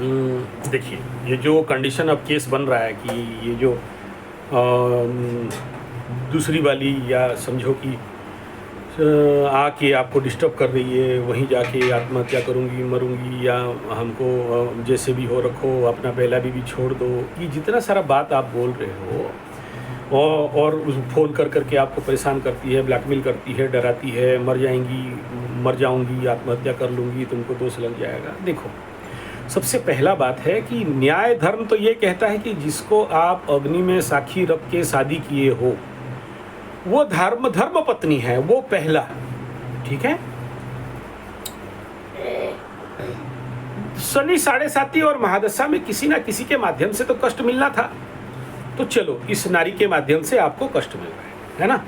देखिए, ये जो कंडीशन अब केस बन रहा है कि ये जो दूसरी वाली या समझो कि आके आपको डिस्टर्ब कर रही है, वहीं जाके आत्महत्या करूँगी, मरूँगी या हमको जैसे भी हो रखो, अपना पहला बीवी छोड़ दो, ये जितना सारा बात आप बोल रहे हो और उस फ़ोन कर के आपको परेशान करती है, ब्लैकमेल करती है, डराती है, मर जाएँगी, मर जाऊँगी, आत्महत्या कर लूँगी, तुमको दोष लग जाएगा। देखो, सबसे पहला बात है कि न्याय धर्म तो ये कहता है कि जिसको आप अग्नि में साक्षी रख के शादी किए हो, वो धर्म पत्नी है, वो पहला, ठीक है। शनि 7.5 और महादशा में किसी ना किसी के माध्यम से तो कष्ट मिलना था, तो चलो इस नारी के माध्यम से आपको कष्ट मिल रहा है ना,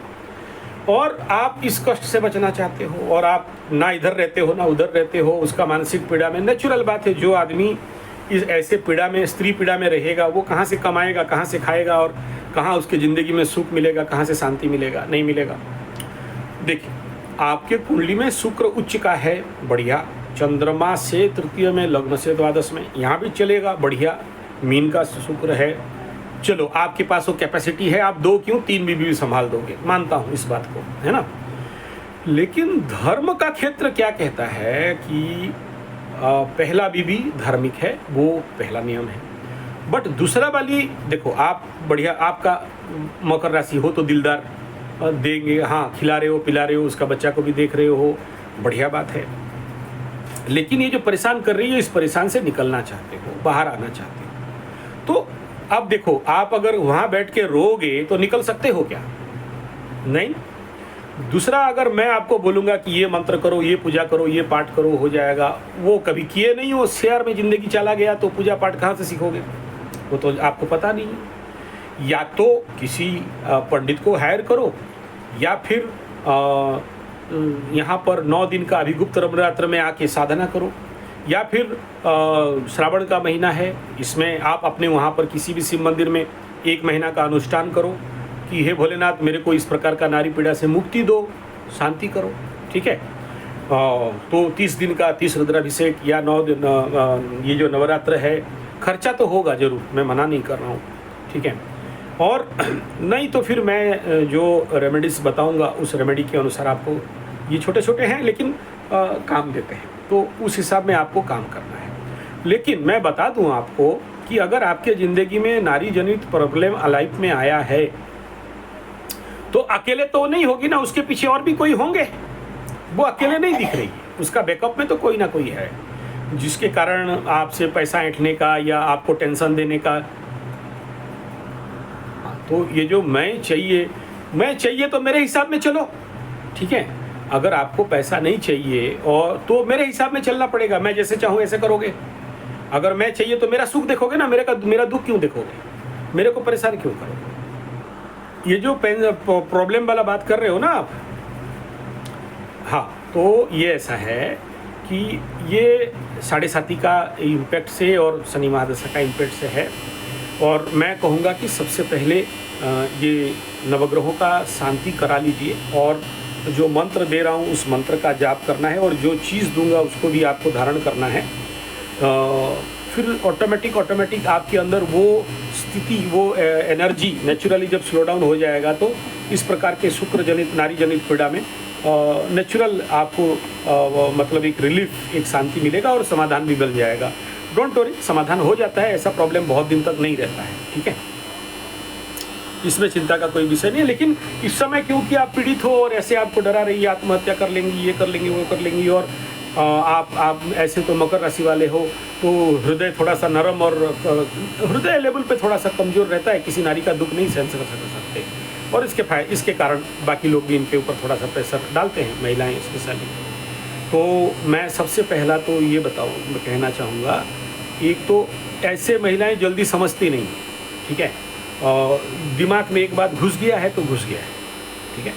और आप इस कष्ट से बचना चाहते हो और आप ना इधर रहते हो ना उधर रहते हो, उसका मानसिक पीड़ा में, नेचुरल बात है, जो आदमी इस ऐसे पीड़ा में, स्त्री पीड़ा में रहेगा, वो कहाँ से कमाएगा, कहाँ से खाएगा और कहाँ उसके ज़िंदगी में सुख मिलेगा, कहाँ से शांति मिलेगा, नहीं मिलेगा। देखिए, आपके कुंडली में शुक्र उच्च का है, बढ़िया, चंद्रमा से तृतीय में, लग्न से द्वादश में, यहाँ भी चलेगा, बढ़िया, मीन का शुक्र है, चलो आपके पास वो कैपेसिटी है, आप 2 क्यों 3 बीवी भी संभाल दोगे, मानता हूँ इस बात को, है ना। लेकिन धर्म का क्षेत्र क्या कहता है कि पहला बीवी धार्मिक है, वो पहला नियम है। बट दूसरा वाली, देखो आप बढ़िया, आपका मकर राशि हो तो दिलदार देंगे, हाँ, खिला रहे हो पिला रहे हो, उसका बच्चा को भी देख रहे हो, बढ़िया बात है। लेकिन ये जो परेशान कर रही है, इस परेशान से निकलना चाहते हो, बाहर आना चाहते हो, तो अब देखो, आप अगर वहाँ बैठ के रोगे तो निकल सकते हो क्या? नहीं। दूसरा, अगर मैं आपको बोलूँगा कि ये मंत्र करो, ये पूजा करो, ये पाठ करो, हो जाएगा, वो कभी किए नहीं हो, शहर में ज़िंदगी चला गया, तो पूजा पाठ कहाँ से सीखोगे? वो तो आपको पता नहीं है। या तो किसी पंडित को हायर करो, या फिर यहाँ पर 9 दिन का अभिगुप्त नवरात्र में आके साधना करो, या फिर श्रावण का महीना है, इसमें आप अपने वहाँ पर किसी भी शिव मंदिर में 1 महीना का अनुष्ठान करो कि हे भोलेनाथ, मेरे को इस प्रकार का नारी पीड़ा से मुक्ति दो, शांति करो, ठीक है। तो 30 दिन का 30 रुद्राभिषेक या 9 दिन, ये जो नवरात्र है, खर्चा तो होगा ज़रूर, मैं मना नहीं कर रहा हूँ, ठीक है। और नहीं तो फिर मैं जो रेमेडीज़ बताऊँगा, उस रेमेडी के अनुसार आपको, ये छोटे छोटे हैं लेकिन काम देते हैं, तो उस हिसाब में आपको काम करना है। लेकिन मैं बता दूं आपको कि अगर आपके ज़िंदगी में नारी जनित प्रॉब्लम लाइफ में आया है, तो अकेले तो नहीं होगी ना, उसके पीछे और भी कोई होंगे, वो अकेले नहीं दिख रही, उसका बैकअप में तो कोई ना कोई है, जिसके कारण आपसे पैसा ऐंठने का या आपको टेंशन देने का। तो ये जो मैं चाहिए तो मेरे हिसाब में चलो, ठीक है। अगर आपको पैसा नहीं चाहिए और तो मेरे हिसाब में चलना पड़ेगा, मैं जैसे चाहूँ ऐसे करोगे। अगर मैं चाहिए तो मेरा सुख देखोगे ना, मेरा दुख क्यों देखोगे, मेरे को परेशान क्यों करोगे? ये जो प्रॉब्लम वाला बात कर रहे हो ना आप, हाँ, तो ये ऐसा है कि ये 7.5 का इम्पैक्ट से और शनि महादशा का इम्पैक्ट से है। और मैं कहूँगा कि सबसे पहले ये नवग्रहों का शांति करा लीजिए, और जो मंत्र दे रहा हूँ उस मंत्र का जाप करना है, और जो चीज़ दूंगा उसको भी आपको धारण करना है। फिर ऑटोमेटिक आपके अंदर वो स्थिति, वो एनर्जी नेचुरली जब स्लो डाउन हो जाएगा, तो इस प्रकार के शुक्र जनित, नारी जनित पीड़ा में नेचुरल आपको मतलब एक रिलीफ, एक शांति मिलेगा और समाधान भी मिल जाएगा। डोंट वरी, समाधान हो जाता है, ऐसा प्रॉब्लम बहुत दिन तक नहीं रहता है, ठीक है। इसमें चिंता का कोई विषय नहीं है। लेकिन इस समय क्योंकि आप पीड़ित हो और ऐसे आपको डरा रही है, आत्महत्या कर लेंगी, ये कर लेंगी, वो कर लेंगी, और आप ऐसे तो मकर राशि वाले हो, तो हृदय थोड़ा सा नरम और हृदय लेवल पे थोड़ा सा कमज़ोर रहता है, किसी नारी का दुख नहीं सहन कर सकते, और इसके कारण बाकी लोग भी इनके ऊपर थोड़ा सा प्रेशर डालते हैं, महिलाएँ स्पेशली। तो मैं सबसे पहला तो ये कहना चाहूँगा, एक तो ऐसे महिलाएँ जल्दी समझती नहीं, ठीक है, दिमाग में एक बात घुस गया है तो घुस गया है, ठीक है।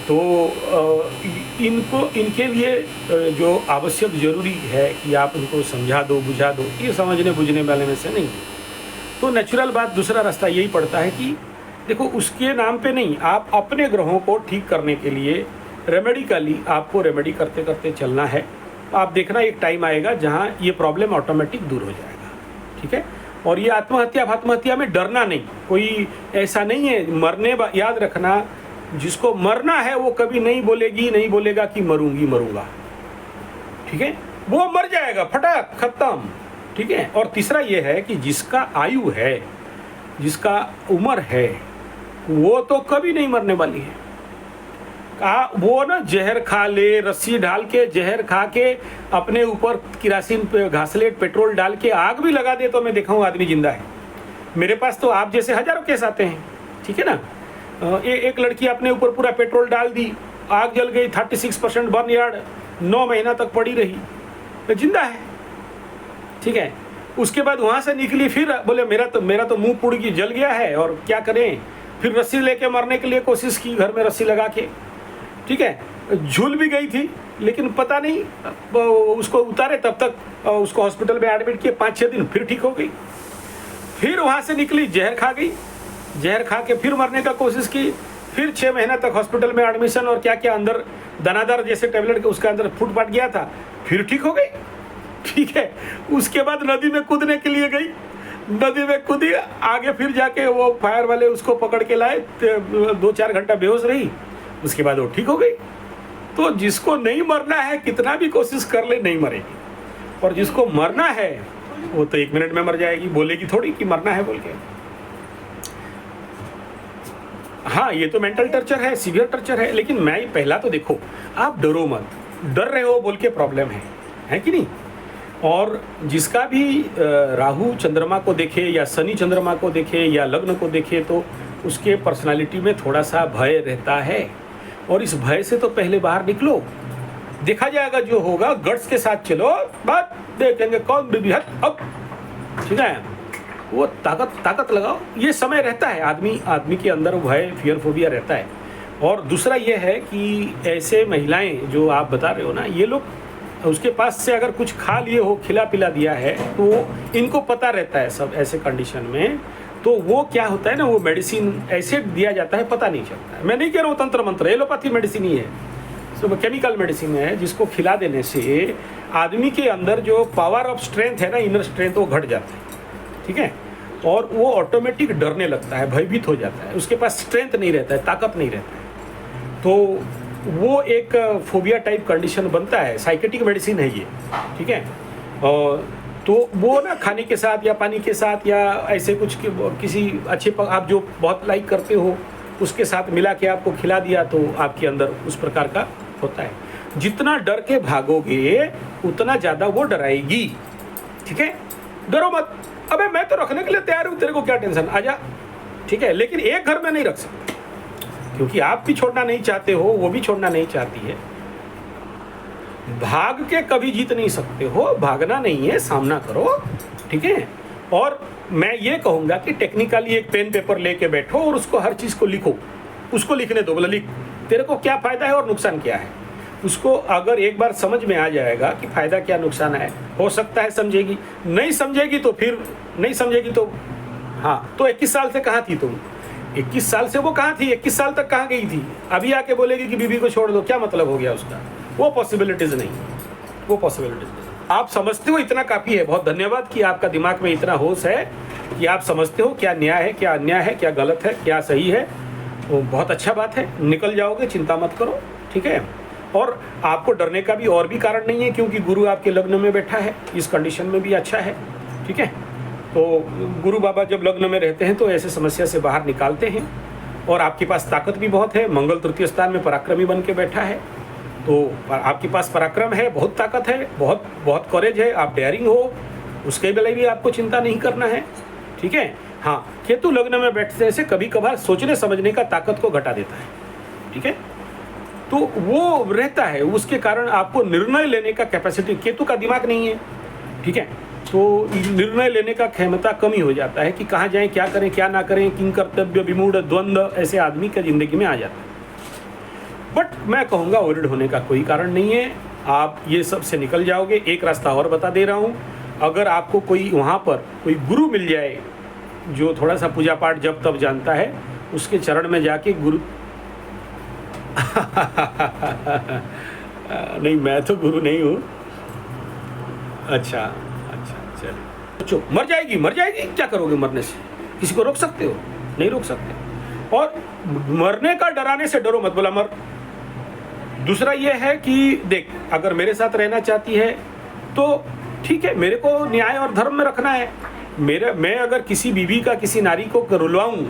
तो इनके लिए जो आवश्यक ज़रूरी है कि आप उनको समझा दो, बुझा दो, ये समझने बुझने वाले में से नहीं। तो नेचुरल बात, दूसरा रास्ता यही पड़ता है कि देखो, उसके नाम पे नहीं, आप अपने ग्रहों को ठीक करने के लिए रेमेडिकली आपको रेमेडी करते करते चलना है। आप देखना, एक टाइम आएगा जहाँ ये प्रॉब्लम ऑटोमेटिक दूर हो जाएगा। ठीक है। और ये आत्महत्या में डरना नहीं, कोई ऐसा नहीं है। याद रखना, जिसको मरना है वो कभी नहीं बोलेगा कि मरूंगा, ठीक है। वो मर जाएगा, फटाक खत्म, ठीक है। और तीसरा ये है कि जिसका आयु है, जिसका उम्र है, वो तो कभी नहीं मरने वाली है। वो ना जहर खा ले, रस्सी ढाल के जहर खा के अपने ऊपर किरासिन पे घासलेट पेट्रोल डाल के आग भी लगा दे तो मैं देखा हूँ आदमी जिंदा है। मेरे पास तो आप जैसे हजारों केस आते हैं, ठीक है ना। एक लड़की अपने ऊपर पूरा पेट्रोल डाल दी, आग जल गई, 36% बर्न यार्ड, 9 महीना तक पड़ी रही, तो जिंदा है, ठीक है। उसके बाद वहाँ से निकली, फिर बोले मेरा तो मुंह पुड़ जल गया है और क्या करें, फिर रस्सी लेके मरने के लिए कोशिश की, घर में रस्सी लगा के, ठीक है। झूल भी गई थी, लेकिन पता नहीं उसको उतारे तब तक उसको हॉस्पिटल में एडमिट किए, 5-6 दिन, फिर ठीक हो गई। फिर वहाँ से निकली, जहर खा गई, जहर खा के फिर मरने का कोशिश की, फिर 6 महीना तक हॉस्पिटल में एडमिशन, और क्या क्या अंदर दानादार जैसे टेबलेट के उसके अंदर फूट फाट गया था, फिर ठीक हो गई, ठीक है। उसके बाद नदी में कूदने के लिए गई, नदी में कूदी, आगे फिर जाके वो फायर वाले उसको पकड़ के लाए, 2-4 घंटा बेहोश रही, उसके बाद वो ठीक हो गई। तो जिसको नहीं मरना है, कितना भी कोशिश कर ले, नहीं मरेगी। और जिसको मरना है वो तो 1 मिनट में मर जाएगी, बोलेगी थोड़ी कि मरना है बोल के। हाँ, ये तो मेंटल टर्चर है, सीवियर टर्चर है। लेकिन मैं पहला तो देखो, आप डरो मत, डर रहे हो बोल के प्रॉब्लम है कि नहीं। और जिसका भी राहु चंद्रमा को देखे या शनि चंद्रमा को देखे या लग्न को देखे, तो उसके पर्सनालिटी में थोड़ा सा भय रहता है। और इस भय से तो पहले बाहर निकलो, देखा जाएगा जो होगा, गट्स के साथ चलो, बात देखेंगे कौन बेबी हट अब, ठीक है। वो ताकत लगाओ, ये समय रहता है, आदमी के अंदर भय, फियर, फोबिया रहता है। और दूसरा ये है कि ऐसे महिलाएं जो आप बता रहे हो ना, ये लोग उसके पास से अगर कुछ खा लिए हो, खिला पिला दिया है, तो इनको पता रहता है सब ऐसे कंडीशन में। तो वो क्या होता है ना, वो मेडिसिन ऐसे दिया जाता है, पता नहीं चलता है। मैं नहीं कह रहा हूँ तंत्र मंत्र, एलोपैथी मेडिसिन ही है, तो केमिकल मेडिसिन है, जिसको खिला देने से आदमी के अंदर जो पावर ऑफ स्ट्रेंथ है ना, इनर स्ट्रेंथ, वो घट जाता है, ठीक है। और वो ऑटोमेटिक डरने लगता है, भयभीत हो जाता है, उसके पास स्ट्रेंथ नहीं रहता है, ताकत नहीं रहता है। तो वो एक फोबिया टाइप कंडीशन बनता है, साइकेटिक मेडिसिन है ये, ठीक है। और तो वो ना खाने के साथ या पानी के साथ या ऐसे कुछ किसी अच्छे आप जो बहुत लाइक करते हो उसके साथ मिला के आपको खिला दिया, तो आपके अंदर उस प्रकार का होता है। जितना डर के भागोगे उतना ज़्यादा वो डराएगी, ठीक है। डरो मत, अबे मैं तो रखने के लिए तैयार हूँ, तेरे को क्या टेंशन, आजा, ठीक है। लेकिन एक घर में नहीं रख सकते, क्योंकि आप भी छोड़ना नहीं चाहते हो, वो भी छोड़ना नहीं चाहती है। भाग के कभी जीत नहीं सकते हो, भागना नहीं है, सामना करो, ठीक है। और मैं ये कहूँगा कि टेक्निकली एक पेन पेपर लेके बैठो और उसको हर चीज़ को लिखो, उसको लिखने दो, बोला लिख तेरे को क्या फ़ायदा है और नुकसान क्या है। उसको अगर एक बार समझ में आ जाएगा कि फ़ायदा क्या नुकसान है, हो सकता है समझेगी, नहीं समझेगी तो फिर नहीं समझेगी तो हाँ। तो 21 साल से कहाँ थी तुम, 21 साल से वो कहाँ थी, 21 साल तक कहाँ गई थी। अभी आके बोलेगी कि बीबी को छोड़ दो, क्या मतलब हो गया उसका। वो पॉसिबिलिटीज़ नहीं, वो पॉसिबिलिटीज़ नहीं। आप समझते हो, इतना काफ़ी है। बहुत धन्यवाद कि आपका दिमाग में इतना होश है कि आप समझते हो क्या न्याय है, क्या अन्याय है, क्या गलत है, क्या सही है। वो बहुत अच्छा बात है, निकल जाओगे, चिंता मत करो, ठीक है। और आपको डरने का भी और भी कारण नहीं है, क्योंकि गुरु आपके लग्न में बैठा है, इस कंडीशन में भी अच्छा है, ठीक है। तो गुरु बाबा जब लग्न में रहते हैं तो ऐसे समस्या से बाहर निकालते हैं। और आपके पास ताकत भी बहुत है, मंगल तृतीय स्थान में पराक्रमी बन के बैठा है, तो आपके पास पराक्रम है, बहुत ताकत है, बहुत बहुत कॉरेज है, आप डेयरिंग हो, उसके लिए भी आपको चिंता नहीं करना है, ठीक है। हाँ, केतु लग्न में बैठने से कभी कभार सोचने समझने का ताकत को घटा देता है, ठीक है। तो वो रहता है, उसके कारण आपको निर्णय लेने का कैपेसिटी, केतु का दिमाग नहीं है, ठीक है। तो निर्णय लेने का क्षमता कमी हो जाता है कि कहाँ जाएं, क्या करें, क्या ना करें, किंग कर्तव्य विमूढ़ द्वंद्व ऐसे आदमी का जिंदगी में आ जाता है। बट मैं कहूँगा वरिड होने का कोई कारण नहीं है, आप ये सब से निकल जाओगे। एक रास्ता और बता दे रहा हूँ, अगर आपको कोई वहाँ पर कोई गुरु मिल जाए जो थोड़ा सा पूजा पाठ जब तब जानता है, उसके चरण में जाके गुरु नहीं, मैं तो गुरु नहीं हूँ। अच्छा, चलिए। सोचो, मर जाएगी, क्या करोगे मरने से? किसी को रोक सकते हो? नहीं रोक सकते। और मरने का डराने से डरो मत, बोला मर। दूसरा ये है कि देख, अगर मेरे साथ रहना चाहती है तो ठीक है, मेरे को न्याय और धर्म में रखना है। मैं अगर किसी बीवी का किसी नारी को रुलवाऊं